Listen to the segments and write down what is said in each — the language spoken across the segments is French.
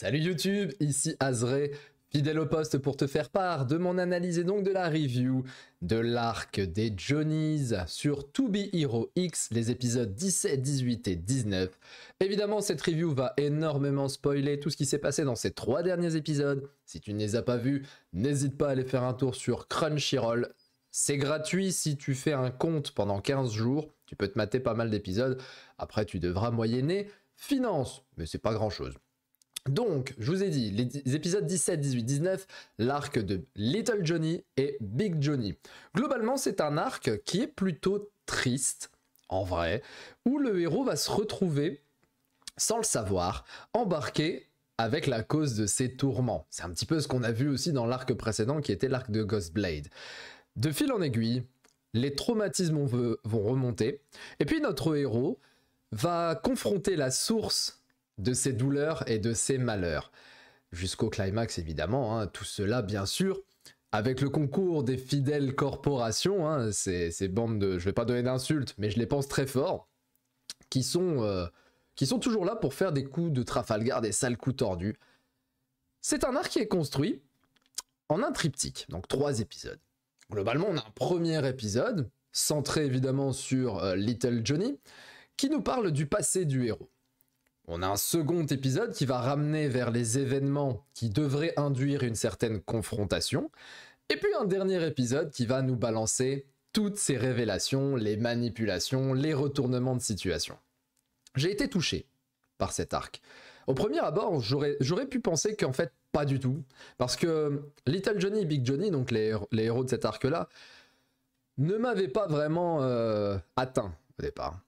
Salut YouTube, ici Azré, fidèle au poste pour te faire part de mon analyse et donc de la review de l'arc des Johnnies sur To Be Hero X, les épisodes 17, 18 et 19. Évidemment, cette review va énormément spoiler tout ce qui s'est passé dans ces 3 derniers épisodes. Si tu ne les as pas vus, n'hésite pas à aller faire un tour sur Crunchyroll. C'est gratuit si tu fais un compte pendant 15 jours. Tu peux te mater pas mal d'épisodes. Après, tu devras moyenner finance, mais c'est pas grand chose. Donc, je vous ai dit, les épisodes 17, 18, 19, l'arc de Little Johnny et Big Johnny. Globalement, c'est un arc qui est plutôt triste, en vrai, où le héros va se retrouver, sans le savoir, embarqué avec la cause de ses tourments. C'est un petit peu ce qu'on a vu aussi dans l'arc précédent, qui était l'arc de Ghostblade. De fil en aiguille, les traumatismes vont remonter, et puis notre héros va confronter la source de ses douleurs et de ses malheurs. Jusqu'au climax, évidemment, tout cela, bien sûr, avec le concours des fidèles corporations, ces bandes de... Je vais pas donner d'insultes, mais je les pense très fort, qui sont toujours là pour faire des coups de Trafalgar, des sales coups tordus. C'est un arc qui est construit en un triptyque, donc 3 épisodes. Globalement, on a un premier épisode, centré évidemment sur Little Johnny, qui nous parle du passé du héros. On a un second épisode qui va ramener vers les événements qui devraient induire une certaine confrontation. Et puis un dernier épisode qui va nous balancer toutes ces révélations, les manipulations, les retournements de situation. J'ai été touché par cet arc. Au premier abord, j'aurais pu penser qu'en fait, pas du tout. Parce que Little Johnny et Big Johnny, donc les héros de cet arc-là, ne m'avaient pas vraiment atteint au départ.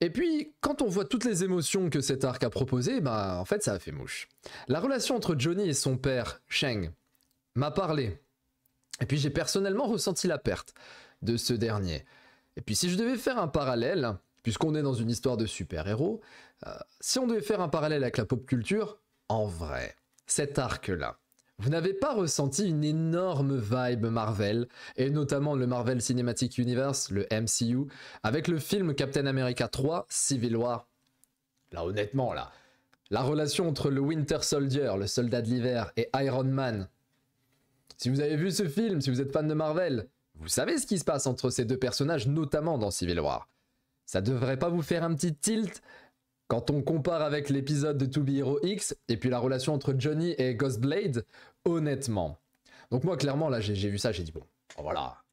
Et puis, quand on voit toutes les émotions que cet arc a proposées, en fait, ça a fait mouche. La relation entre Johnny et son père, Sheng, m'a parlé. Et puis, j'ai personnellement ressenti la perte de ce dernier. Et puis, si je devais faire un parallèle, puisqu'on est dans une histoire de super-héros, si on devait faire un parallèle avec la pop culture, en vrai, cet arc-là, vous n'avez pas ressenti une énorme vibe Marvel, et notamment le Marvel Cinematic Universe, le MCU, avec le film Captain America 3, Civil War. Là, honnêtement, la relation entre le Winter Soldier, le soldat de l'hiver, et Iron Man. Si vous avez vu ce film, si vous êtes fan de Marvel, vous savez ce qui se passe entre ces deux personnages, notamment dans Civil War. Ça devrait pas vous faire un petit tilt quand on compare avec l'épisode de To Be Hero X et puis la relation entre Johnny et Ghostblade, honnêtement. Donc moi, clairement, là, j'ai vu ça, j'ai dit, bon, voilà,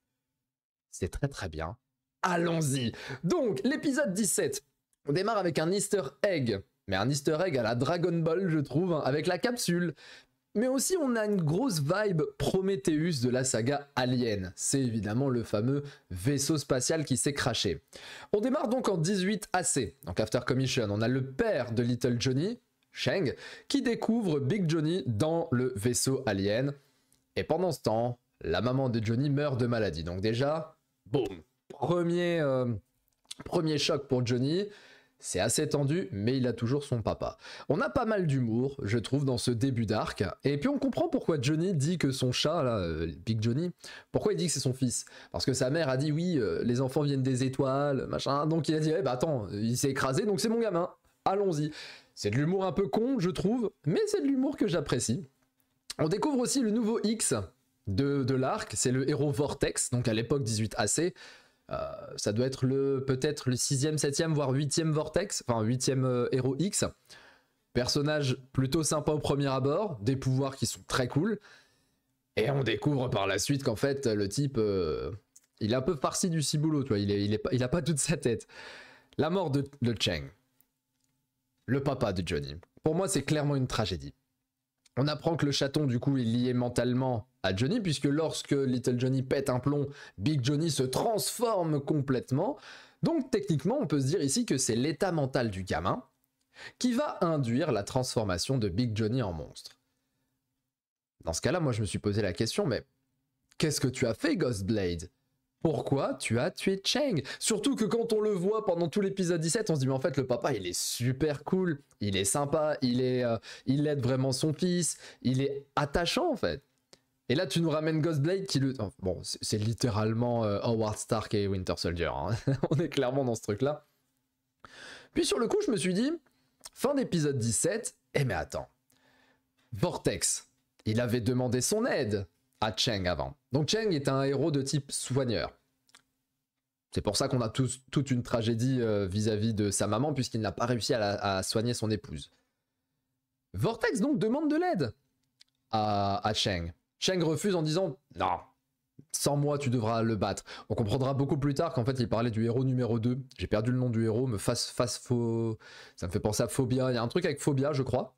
c'est très très bien, allons-y. Donc, l'épisode 17, on démarre avec un easter egg, mais un easter egg à la Dragon Ball, je trouve, avec la capsule. Mais aussi, on a une grosse vibe Prometheus de la saga Alien. C'est évidemment le fameux vaisseau spatial qui s'est crashé. On démarre donc en 18 AC, donc After Commission. On a le père de Little Johnny, Sheng, qui découvre Big Johnny dans le vaisseau Alien. Et pendant ce temps, la maman de Johnny meurt de maladie. Donc déjà, boum, premier choc pour Johnny. C'est assez tendu, mais il a toujours son papa. On a pas mal d'humour, je trouve, dans ce début d'arc. Et puis on comprend pourquoi Johnny dit que son chat, là, Big Johnny, pourquoi il dit que c'est son fils. Parce que sa mère a dit, oui, les enfants viennent des étoiles, machin. Donc il a dit, attends, il s'est écrasé, donc c'est mon gamin. Allons-y. C'est de l'humour un peu con, je trouve, mais c'est de l'humour que j'apprécie. On découvre aussi le nouveau X de l'arc, c'est le héros Vortex, donc à l'époque 18 AC. Ça doit être peut-être le 6e, 7e, voire 8e Vortex, enfin 8e héros X. Personnage plutôt sympa au premier abord, des pouvoirs qui sont très cool. Et on découvre par la suite qu'en fait, le type, il est un peu farci du ciboulot, tu vois, il a pas toute sa tête. La mort de Sheng, le papa de Johnny, pour moi c'est clairement une tragédie. On apprend que le chaton, du coup, est lié mentalement à Johnny, puisque lorsque Little Johnny pète un plomb, Big Johnny se transforme complètement. Donc, techniquement, on peut se dire ici que c'est l'état mental du gamin qui va induire la transformation de Big Johnny en monstre. Dans ce cas-là, moi, je me suis posé la question, mais qu'est-ce que tu as fait, Ghostblade ? Pourquoi tu as tué Sheng? Surtout que quand on le voit pendant tout l'épisode 17, on se dit mais en fait le papa il est super cool, il est sympa, il aide vraiment son fils, il est attachant en fait. Et là tu nous ramènes Ghostblade qui le... Bon c'est littéralement Howard Stark et Winter Soldier, on est clairement dans ce truc là. Puis sur le coup je me suis dit, fin d'épisode 17, mais attends, Vortex, il avait demandé son aide à Cheng avant. Donc Cheng est un héros de type soigneur. C'est pour ça qu'on a toute une tragédie vis-à-vis de sa maman, puisqu'il n'a pas réussi à soigner son épouse. Vortex donc demande de l'aide à Cheng. Cheng refuse en disant « Non, sans moi tu devras le battre ». On comprendra beaucoup plus tard qu'en fait il parlait du héros numéro 2. J'ai perdu le nom du héros, ça me fait penser à Phobia. Il y a un truc avec Phobia, je crois.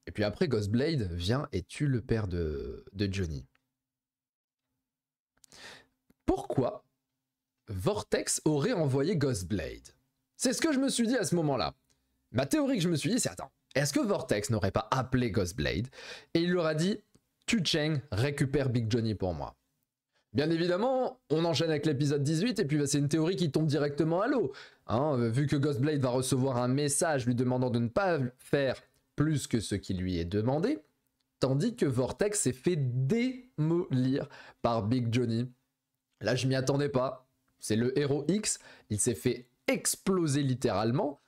Et puis après, Ghostblade vient et tue le père de Johnny. Pourquoi Vortex aurait envoyé Ghostblade? C'est ce que je me suis dit à ce moment-là. Ma théorie que je me suis dit, c'est attends, est-ce que Vortex n'aurait pas appelé Ghostblade et il leur a dit tue Cheng, récupère Big Johnny pour moi? Bien évidemment, on enchaîne avec l'épisode 18 et puis c'est une théorie qui tombe directement à l'eau. Hein, vu que Ghostblade va recevoir un message lui demandant de ne pas faire plus que ce qui lui est demandé, tandis que Vortex s'est fait démolir par Big Johnny. Là, je m'y attendais pas. C'est le héros X, il s'est fait exploser littéralement,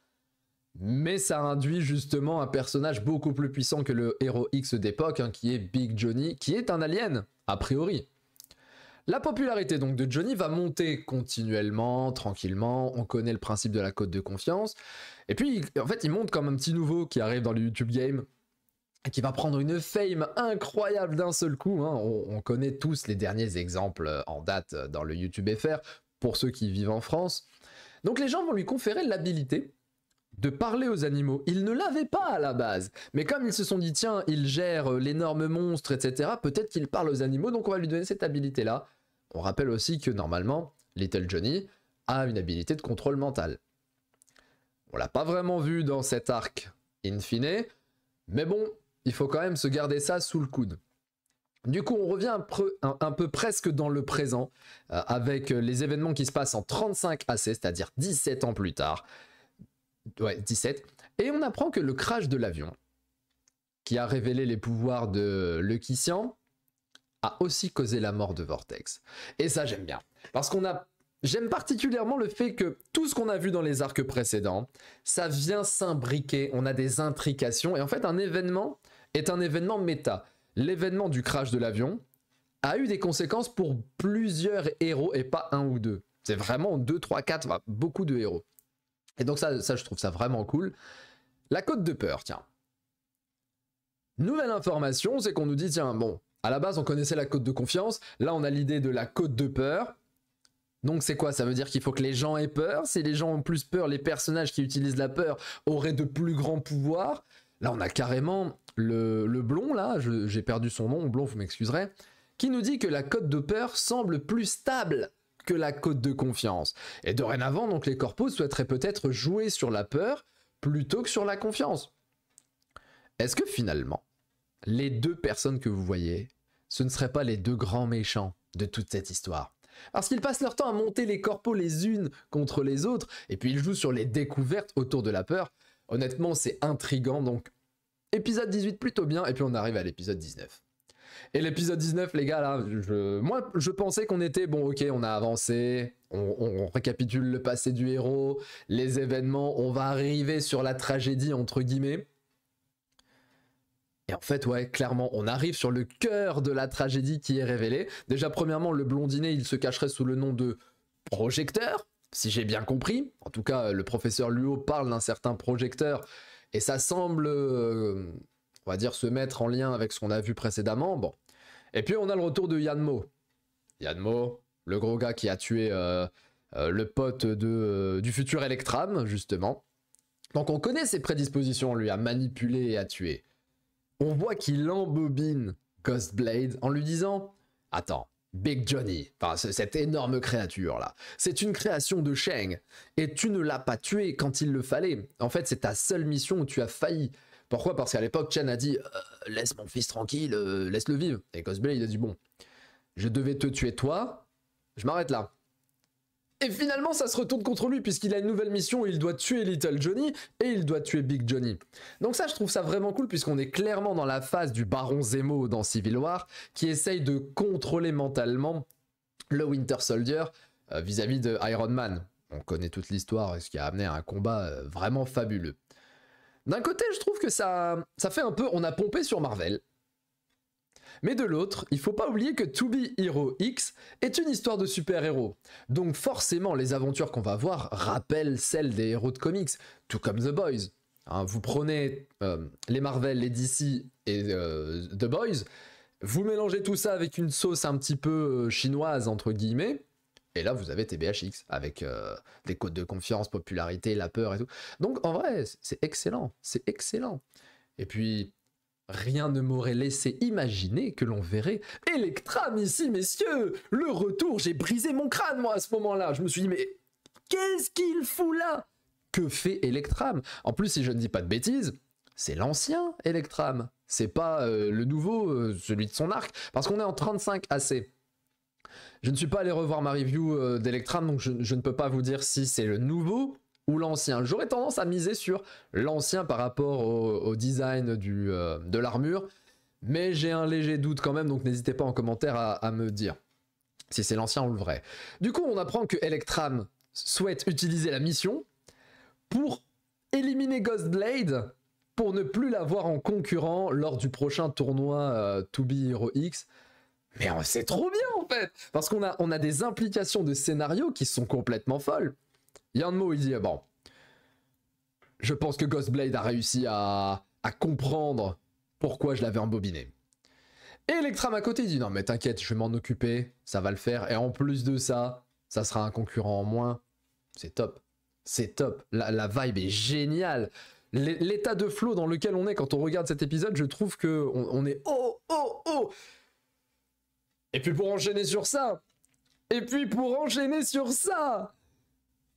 mais ça induit justement un personnage beaucoup plus puissant que le héros X d'époque, hein, qui est Big Johnny, qui est un alien, a priori. La popularité donc de Johnny va monter continuellement, tranquillement, on connaît le principe de la cote de confiance, et puis en fait il monte comme un petit nouveau qui arrive dans le YouTube Game, et qui va prendre une fame incroyable d'un seul coup, hein. On connaît tous les derniers exemples en date dans le YouTube FR, pour ceux qui vivent en France. Donc les gens vont lui conférer l'habilité de parler aux animaux. Il ne l'avait pas à la base, mais comme ils se sont dit tiens, il gère l'énorme monstre, etc., peut-être qu'il parle aux animaux, donc on va lui donner cette habilité-là. On rappelle aussi que normalement, Little Johnny a une habilité de contrôle mental. On l'a pas vraiment vu dans cet arc in fine, mais bon, il faut quand même se garder ça sous le coude. Du coup, on revient un peu presque dans le présent, avec les événements qui se passent en 35 AC, c'est-à-dire 17 ans plus tard. Ouais, 17. Et on apprend que le crash de l'avion, qui a révélé les pouvoirs de Lucky Xian, a aussi causé la mort de Vortex. Et ça, j'aime bien. Parce j'aime particulièrement le fait que tout ce qu'on a vu dans les arcs précédents, ça vient s'imbriquer, on a des intrications, et en fait, un événement est un événement méta. L'événement du crash de l'avion a eu des conséquences pour plusieurs héros et pas un ou deux. C'est vraiment 2, 3, 4, beaucoup de héros. Et donc ça, je trouve ça vraiment cool. La cote de peur, tiens. Nouvelle information, c'est qu'on nous dit, tiens, bon, à la base, on connaissait la cote de confiance. Là, on a l'idée de la cote de peur. Donc c'est quoi? Ça veut dire qu'il faut que les gens aient peur. Si les gens ont plus peur, les personnages qui utilisent la peur auraient de plus grands pouvoirs. Là, on a carrément le blond, là, j'ai perdu son nom, blond, vous m'excuserez, qui nous dit que la cote de peur semble plus stable que la cote de confiance. Et dorénavant, donc, les corpos souhaiteraient peut-être jouer sur la peur plutôt que sur la confiance. Est-ce que finalement, les deux personnes que vous voyez, ce ne seraient pas les deux grands méchants de toute cette histoire? Parce qu'ils passent leur temps à monter les corpos les unes contre les autres, et puis ils jouent sur les découvertes autour de la peur. Honnêtement, c'est intriguant, donc épisode 18 plutôt bien, et puis on arrive à l'épisode 19. Et l'épisode 19, les gars, là, moi, je pensais qu'on était, bon, ok, on a avancé, on récapitule le passé du héros, les événements, on va arriver sur la tragédie, entre guillemets. Et en fait, ouais, clairement, on arrive sur le cœur de la tragédie qui est révélée. Déjà, premièrement, le blondinet, il se cacherait sous le nom de Projecteur, si j'ai bien compris. En tout cas, le professeur Luo parle d'un certain Projecteur, et ça semble, on va dire, se mettre en lien avec ce qu'on a vu précédemment. Bon. Et puis, on a le retour de Yanmo. Yanmo, le gros gars qui a tué le pote du futur Electram, justement. Donc, on connaît ses prédispositions, lui, à manipuler et à tuer. On voit qu'il embobine Ghostblade en lui disant « Attends, Big Johnny, enfin cette énorme créature-là, c'est une création de Cheng, et tu ne l'as pas tué quand il le fallait. En fait, c'est ta seule mission où tu as failli. Pourquoi? Parce qu'à l'époque, Chen a dit « Laisse mon fils tranquille, laisse-le vivre. » Et Ghostblade, il a dit « Bon, je devais te tuer toi, je m'arrête là. » Et finalement, ça se retourne contre lui, puisqu'il a une nouvelle mission où il doit tuer Little Johnny, et il doit tuer Big Johnny. Donc ça, je trouve ça vraiment cool, puisqu'on est clairement dans la phase du Baron Zemo dans Civil War, qui essaye de contrôler mentalement le Winter Soldier vis-à-vis de Iron Man. On connaît toute l'histoire, ce qui a amené à un combat vraiment fabuleux. D'un côté, je trouve que ça fait un peu... On a pompé sur Marvel. Mais de l'autre, il faut pas oublier que To Be Hero X est une histoire de super-héros. Donc forcément, les aventures qu'on va voir rappellent celles des héros de comics, tout comme The Boys. Hein, vous prenez les Marvel, les DC et The Boys, vous mélangez tout ça avec une sauce un petit peu chinoise, entre guillemets, et là vous avez TBHX, avec des codes de confiance, popularité, la peur et tout. Donc en vrai, c'est excellent, c'est excellent. Et puis... rien ne m'aurait laissé imaginer que l'on verrait Electram ici, messieurs. Le retour, j'ai brisé mon crâne, moi, à ce moment-là. Je me suis dit, mais qu'est-ce qu'il fout là? Que fait Electram? En plus, si je ne dis pas de bêtises, c'est l'ancien Electram. C'est pas le nouveau, celui de son arc, parce qu'on est en 35 AC. Je ne suis pas allé revoir ma review d'Electram, donc je ne peux pas vous dire si c'est le nouveau ou l'ancien. J'aurais tendance à miser sur l'ancien par rapport au design de l'armure, mais j'ai un léger doute quand même, donc n'hésitez pas en commentaire à me dire si c'est l'ancien ou le vrai. Du coup, on apprend que Electram souhaite utiliser la mission pour éliminer Ghostblade, pour ne plus l'avoir en concurrent lors du prochain tournoi To Be Hero X. Mais c'est trop bien en fait, parce qu'on a des implications de scénario qui sont complètement folles. Yanmo, il dit, bon, je pense que Ghostblade a réussi à comprendre pourquoi je l'avais embobiné. Et Electram à côté dit, non mais t'inquiète, je vais m'en occuper, ça va le faire. Et en plus de ça, ça sera un concurrent en moins. C'est top, c'est top. La vibe est géniale. L'état de flow dans lequel on est quand on regarde cet épisode, je trouve que on est oh, oh, oh. Et puis pour enchaîner sur ça,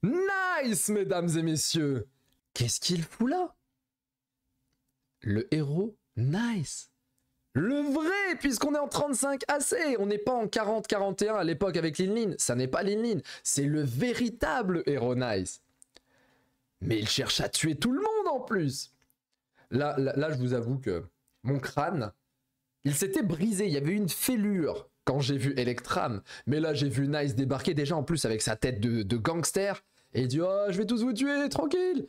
nice, mesdames et messieurs. Qu'est-ce qu'il fout là? Le héros Nice. Le vrai, puisqu'on est en 35 AC. On n'est pas en 40-41 à l'époque avec Lin Lin. Ça n'est pas Lin Lin. C'est le véritable héros Nice. Mais il cherche à tuer tout le monde en plus. Là, je vous avoue que mon crâne, il s'était brisé. Il y avait une fêlure quand j'ai vu Electram. Mais là, j'ai vu Nice débarquer déjà en plus avec sa tête de gangster. Et il dit, oh, je vais tous vous tuer, tranquille.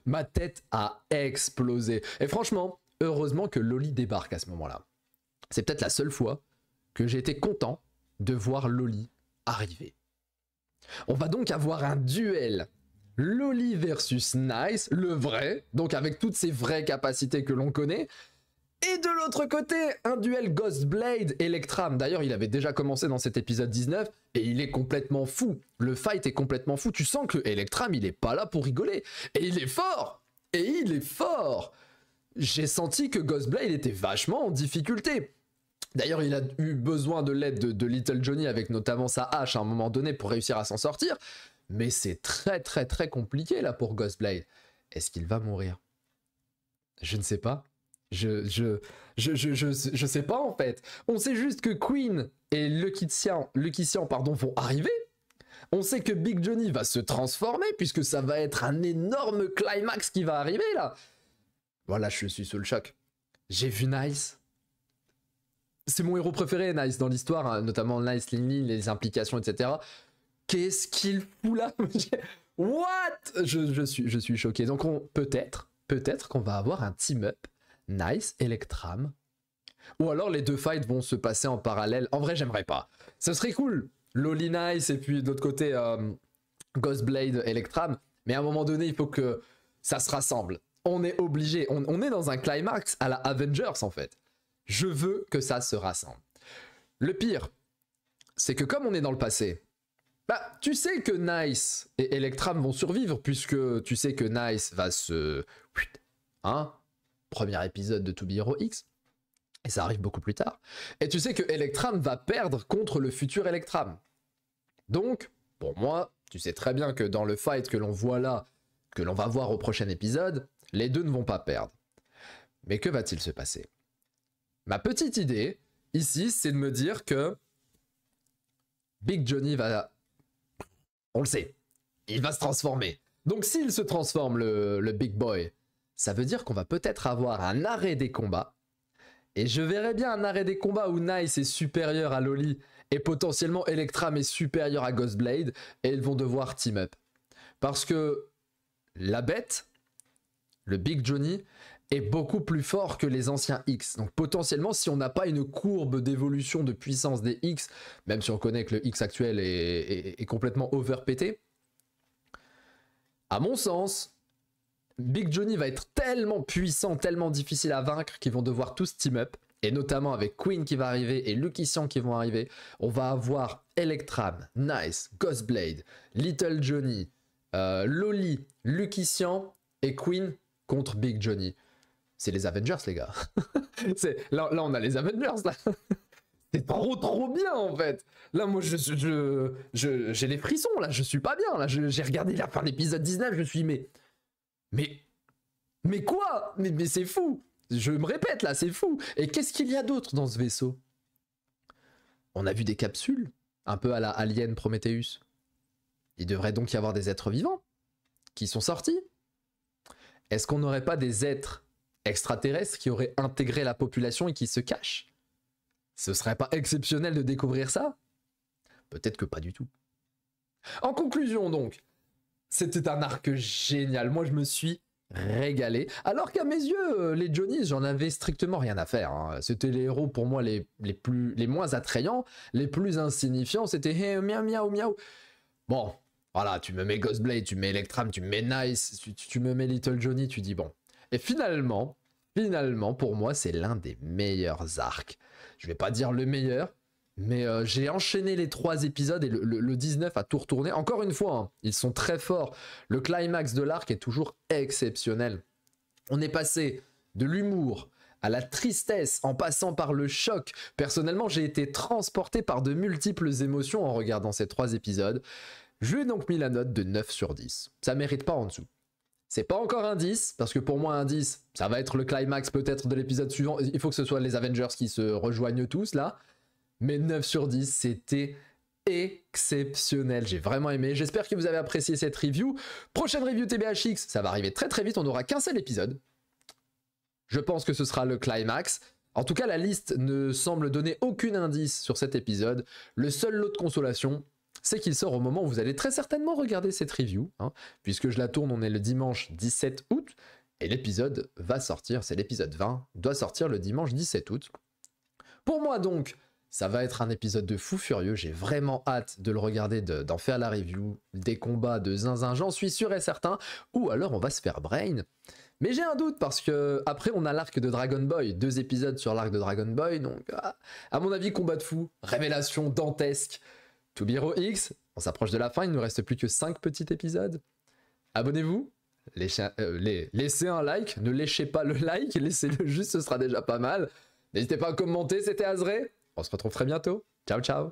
Ma tête a explosé. Et franchement, heureusement que Loli débarque à ce moment-là. C'est peut-être la seule fois que j'ai été content de voir Loli arriver. On va donc avoir un duel Loli versus Nice, le vrai, donc avec toutes ses vraies capacités que l'on connaît. Et de l'autre côté, un duel Ghostblade Electram. D'ailleurs, il avait déjà commencé dans cet épisode 19 et il est complètement fou. Le fight est complètement fou. Tu sens que Electram, il est pas là pour rigoler. Et il est fort. J'ai senti que Ghostblade était vachement en difficulté. D'ailleurs, il a eu besoin de l'aide de Little Johnny avec notamment sa hache à un moment donné pour réussir à s'en sortir. Mais c'est très très très compliqué là pour Ghostblade. Est-ce qu'il va mourir? Je ne sais pas. Je sais pas en fait. On sait juste que Queen et Lucky Xian vont arriver. On sait que Big Johnny va se transformer puisque ça va être un énorme climax qui va arriver là. Voilà, je suis sous le choc. J'ai vu Nice. C'est mon héros préféré, Nice, dans l'histoire, hein, notamment Nice, Lin Lin, les implications, etc. Qu'est-ce qu'il fout là? What? Je suis choqué. Donc peut-être qu'on va avoir un team-up Nice, Electram. Ou alors les deux fights vont se passer en parallèle. En vrai, j'aimerais pas. Ce serait cool. Loli Nice et puis de l'autre côté Ghostblade, Electram. Mais à un moment donné, il faut que ça se rassemble. On est obligé. On est dans un climax à la Avengers en fait. Je veux que ça se rassemble. Le pire, c'est que comme on est dans le passé, bah, tu sais que Nice et Electram vont survivre puisque tu sais que Nice va se... Hein? Premier épisode de To Be Hero X. Et ça arrive beaucoup plus tard. Et tu sais que Electram va perdre contre le futur Electram. Donc, pour moi, tu sais très bien que dans le fight que l'on voit là, que l'on va voir au prochain épisode, les deux ne vont pas perdre. Mais que va-t-il se passer? Ma petite idée, ici, c'est de me dire que Big Johnny va... On le sait, il va se transformer. Donc s'il se transforme, le Big Boy, ça veut dire qu'on va peut-être avoir un arrêt des combats. Et je verrais bien un arrêt des combats où Nice est supérieur à Loli et potentiellement Electram est supérieur à Ghostblade et ils vont devoir team up. Parce que la bête, le Big Johnny, est beaucoup plus fort que les anciens X. Donc potentiellement, si on n'a pas une courbe d'évolution de puissance des X, même si on connaît que le X actuel est complètement overpété, à mon sens, Big Johnny va être tellement puissant, tellement difficile à vaincre qu'ils vont devoir tous team up. Et notamment avec Queen qui va arriver et Lucian qui vont arriver. On va avoir Electram, Nice, Ghostblade, Little Johnny, Loli, Lucian et Queen contre Big Johnny. C'est les Avengers, les gars. là, on a les Avengers, là. C'est trop bien, en fait. Là, moi, j'ai les frissons, là. Je suis pas bien, là. J'ai regardé la fin de l'épisode 19, je suis mais quoi? Mais c'est fou. Je me répète, là, c'est fou. Et qu'est-ce qu'il y a d'autre dans ce vaisseau? On a vu des capsules, un peu à la Alien Prometheus. Il devrait donc y avoir des êtres vivants qui sont sortis. Est-ce qu'on n'aurait pas des êtres extraterrestres qui auraient intégré la population et qui se cachent? Ce serait pas exceptionnel de découvrir ça? Peut-être que pas du tout. En conclusion donc, c'était un arc génial. Moi je me suis régalé. Alors qu'à mes yeux, les Johnnies, j'en avais strictement rien à faire. Hein. C'était les héros pour moi les moins attrayants, les plus insignifiants. C'était hey, miaou miaou miaou. Bon, voilà, tu me mets Ghostblade, tu me mets Electram, tu me mets Nice, tu me mets Little Johnny, tu dis bon. Et finalement, pour moi, c'est l'un des meilleurs arcs. Je vais pas dire le meilleur, mais j'ai enchaîné les 3 épisodes et le 19 a tout retourné. Encore une fois, hein, ils sont très forts. Le climax de l'arc est toujours exceptionnel. On est passé de l'humour à la tristesse en passant par le choc. Personnellement, j'ai été transporté par de multiples émotions en regardant ces 3 épisodes. Je lui ai donc mis la note de 9 sur 10. Ça mérite pas en dessous. C'est pas encore un 10, parce que pour moi un 10, ça va être le climax peut-être de l'épisode suivant. Il faut que ce soit les Avengers qui se rejoignent tous là. Mais 9 sur 10, c'était exceptionnel. J'ai vraiment aimé. J'espère que vous avez apprécié cette review. Prochaine review TBHX, ça va arriver très vite. On n'aura qu'un seul épisode. Je pense que ce sera le climax. En tout cas, la liste ne semble donner aucun indice sur cet épisode. Le seul lot de consolation, c'est qu'il sort au moment où vous allez très certainement regarder cette review, hein, puisque je la tourne, on est le dimanche 17 août, et l'épisode va sortir, c'est l'épisode 20, doit sortir le dimanche 17 août. Pour moi donc, ça va être un épisode de fou furieux, j'ai vraiment hâte de le regarder, d'en faire la review, des combats de zinzin, j'en suis sûr et certain, ou alors on va se faire brain. Mais j'ai un doute parce que après on a l'arc de Dragon Boy, 2 épisodes sur l'arc de Dragon Boy, donc à mon avis combat de fou, révélation dantesque. To Be Hero X, on s'approche de la fin, il ne nous reste plus que 5 petits épisodes. Abonnez-vous, laissez un like, ne léchez pas le like, laissez-le juste, ce sera déjà pas mal. N'hésitez pas à commenter, c'était Azré, on se retrouve très bientôt, ciao ciao.